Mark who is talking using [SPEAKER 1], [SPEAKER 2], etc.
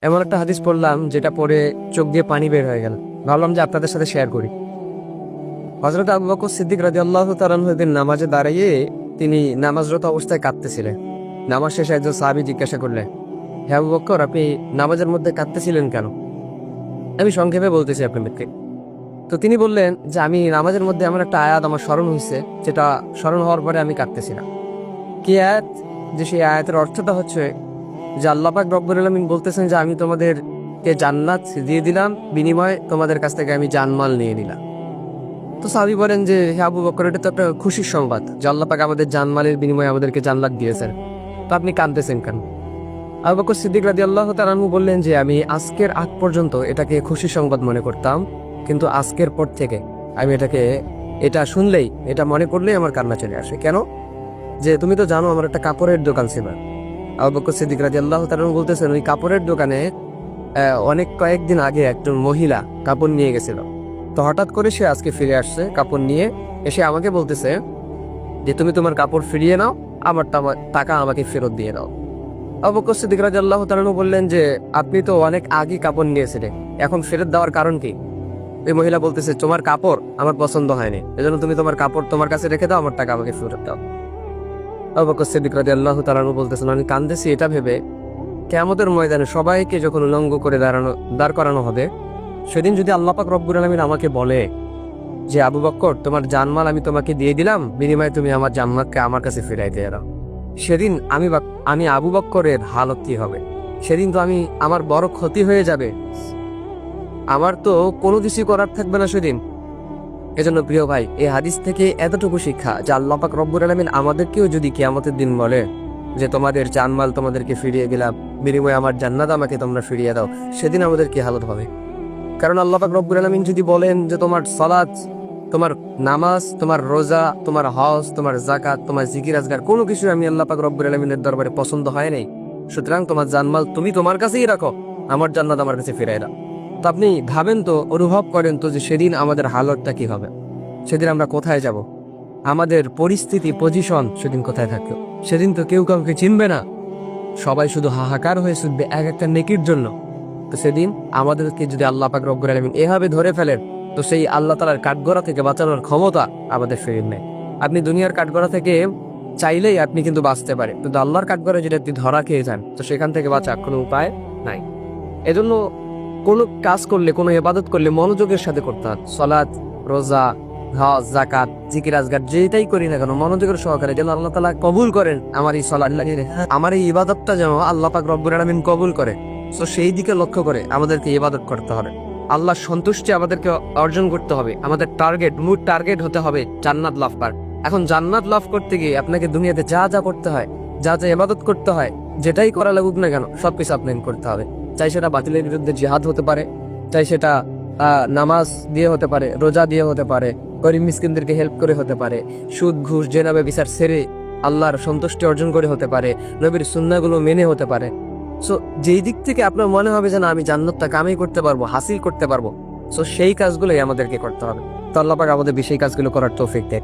[SPEAKER 1] এমন একটা হাদিস পড়লাম যেটা পড়ে চোখ দিয়ে পানি বের হয়ে গেল। ভাবলাম যে আপনাদের সাথে শেয়ার করি। হযরত আবু বকর সিদ্দিক রাদিয়াল্লাহু তাআলা আনহু একদিন নামাজে দাঁড়িয়ে তিনি নামাজরত অবস্থায় কাঁদতেছিলেন। নামাজ শেষে একজন সাহাবী জিজ্ঞাসা করলেন, হে আবু বকর, আপনি নামাজের মধ্যে কাঁদতেছিলেন কেন? আমি সংক্ষেপে বলতেছি আপনাদেরকে। তো তিনি বললেন যে আমি নামাজের মধ্যে এমন একটা আয়াত আমার স্মরণ হয়েছে, যেটা স্মরণ হওয়ার পরে আমি কাঁদতেছিলাম। কি আয়াত? যে সেই আয়াতের অর্থটা হচ্ছে যে আল্লাহ পাক রব্বুল আলামিন বলতেছেন যে আমি তোমাদেরকে জান্নাত দিয়ে দিলাম, বিনিময়ে তোমাদের কাছ থেকে আমি জানমাল নিয়ে নিলাম। তো সাহাবী বলেন যে হে আবু বকর, এটা তো একটা খুশির সংবাদ যে আল্লাহ পাক আমাদের জানমালের বিনিময়ে আমাদেরকে জান্নাত দিয়েছেন, তো আপনি কাঁদতেছেন কেন? আবু বকর সিদ্দিক রাদিয়াল্লাহু তাআলা আনহু বললেন যে আমি আজকের আগ পর্যন্ত এটাকে খুশির সংবাদ মনে করতাম, কিন্তু আজকের পর থেকে আমি এটা শুনলেই, এটা মনে করলেই আমার কান্না চলে আসে। কেন? যে তুমি তো জানো আমার একটা কাপড়ের দোকান ছিল। আবু বকর সিদ্দিক রাদিয়াল্লাহু তাআলা আনহু বলতেছেন ওই কাপড়ের দোকানে কয়েকদিন আগে একজন মহিলা কাপড় নিয়ে গেছিল। তো হঠাৎ করে সে আজকে ফিরে আসছে কাপড় নিয়ে, এসে আমাকে বলতেছে যে তুমি তোমার কাপড় ফিরিয়ে নাও, আমার টাকা আমাকে ফেরত দিয়ে দাও। আবু বকর সিদ্দিক রাদিয়াল্লাহু তাআলা আনহু বললেন যে আপনি তো অনেক আগে কাপড় নিয়েছিলেন, এখন ফেরত দেওয়ার কারণ কি? ওই মহিলা বলতেছে তোমার কাপড় আমার পছন্দ হয়নি, এজন্য তুমি তোমার কাপড় তোমার কাছে রেখে দাও, আমার টাকা আমাকে ফেরত দাও। আবু বকর সিদ্দিক রাদিয়াল্লাহু তাআলা আনহু বলতেছেন আমি কাঁদতেছি এটা ভেবে, কিয়ামতের ময়দানে সবাইকে যখন উলঙ্গ করে দাঁড় করানো হবে, সেদিন যদি আল্লাহ পাক রব্বুল আলামিন আমাকে বলে যে আবু বকর তোমার জানমাল আমি তোমাকে দিয়ে দিলাম, বিনিময়ে তুমি আমার জান্নাতকে আমার কাছে ফিরাই দিয়ে দাও, সেদিন আমি আবু বকরের হালত কি হবে? সেদিন তো আমার বড় ক্ষতি হয়ে যাবে, আমার তো কোনো কিছু করার থাকবে না সেদিন। এজন্য প্রিয় ভাই, এই হাদিস থেকে এতটুকু শিক্ষা যে আল্লাহ পাক রব্বুল আলামিন আমাদেরকেও যদি কিয়ামতের দিন বলে যে তোমাদের জানমাল তোমাদেরকে ফিরিয়ে দিলাম, বিনিময়ে আমার জান্নাত আমাকে তোমরা ফিরিয়ে দাও, সেদিন আমাদের কি হালত হবে? কারণ আল্লাহ পাক রব্বুল আলামিন যদি বলেন যে তোমার সালাত, তোমার নামাজ, তোমার রোজা, তোমার হজ, তোমার যাকাত, তোমার জিকির আজগার কোনো কিছু আমি আল্লাহ পাক রব্বুল আলামিনের দরবারে পছন্দ হয় নাই, সুতরাং তোমার জানমাল তুমি তোমার কাছেই রাখো, আমার জান্নাত আমার কাছে ফিরাই দাও। তো আপনি ভাবেন তো, অনুভব করেন তো যে সেদিন আমাদের হালতটা কি হবে? সেদিন আমরা কোথায় যাব? আমাদের পরিস্থিতি, পজিশন সেদিন কোথায় থাকবে? সেদিন তো কেউ কাউকে চিনবে না, সবাই শুধু হাহাকার হয়ে ছুটবে এক একটা নেকির জন্য। তো সেদিন আমাদেরকে যদি আল্লাহ পাক রব্বুল আলামিন এভাবে ধরে ফেলেন, তো সেই আল্লাহ তাআলার কাঠগড়া থেকে বাঁচানোর ক্ষমতা আমাদের ফিরে নেই। আপনি দুনিয়ার কাঠগড়া থেকে চাইলেই আপনি কিন্তু বাঁচতে পারেন, কিন্তু আল্লাহর কাঠগড়া যদি আপনি ধরা খেয়ে যান, তো সেখান থেকে বাঁচার কোনো উপায় নাই। এজন্য কোনো কাজ করলে, কোনো ইবাদত করলে মনোযোগের সাথে করতে হয়। সালাত, রোজা, হজ, যাকাত, জিকির আজগার যেটাই করি না কেন মনোযোগের সহকারে যেন আল্লাহ তাআলা কবুল করেন আমার এই সালাত, আমার এই ইবাদতটা যেন আল্লাহ পাক রব্বুল আলামিন কবুল করে। তো সেই দিকে লক্ষ্য করে আমাদেরকে ইবাদত করতে হবে, আল্লাহর সন্তুষ্টি আমাদেরকে অর্জন করতে হবে। আমাদের মূল টার্গেট হতে হবে জান্নাত লাভ করার। এখন জান্নাত লাভ করতে গিয়ে আপনাকে দুনিয়াতে যা যা করতে হয়, যা যা ইবাদত করতে হয়, যেটাই করা লাগুক না কেন সবকিছু আপনাকে করতে হবে। চাই সেটা বাতিলের বিরুদ্ধে জিহাদ হতে পারে, চাই সেটা নামাজ দিয়ে হতে পারে, রোজা দিয়ে হতে পারে, গরিব মিসকিনদেরকে হেল্প করে হতে পারে, সুদ ঘুষ জেনাবে বিচার ছেড়ে আল্লাহর সন্তুষ্টি অর্জন করে হতে পারে, নবীর সুন্নাহগুলো মেনে হতে পারে। সো যেই দিক থেকে আপনার মনে হবে যে না আমি জান্নাতটা কামাই করতে পারবো, হাসিল করতে পারবো, সো সেই কাজগুলোই আমাদেরকে করতে হবে। তো আল্লাহ পাক আমাদের সেই কাজগুলো করার তৌফিক দেয়।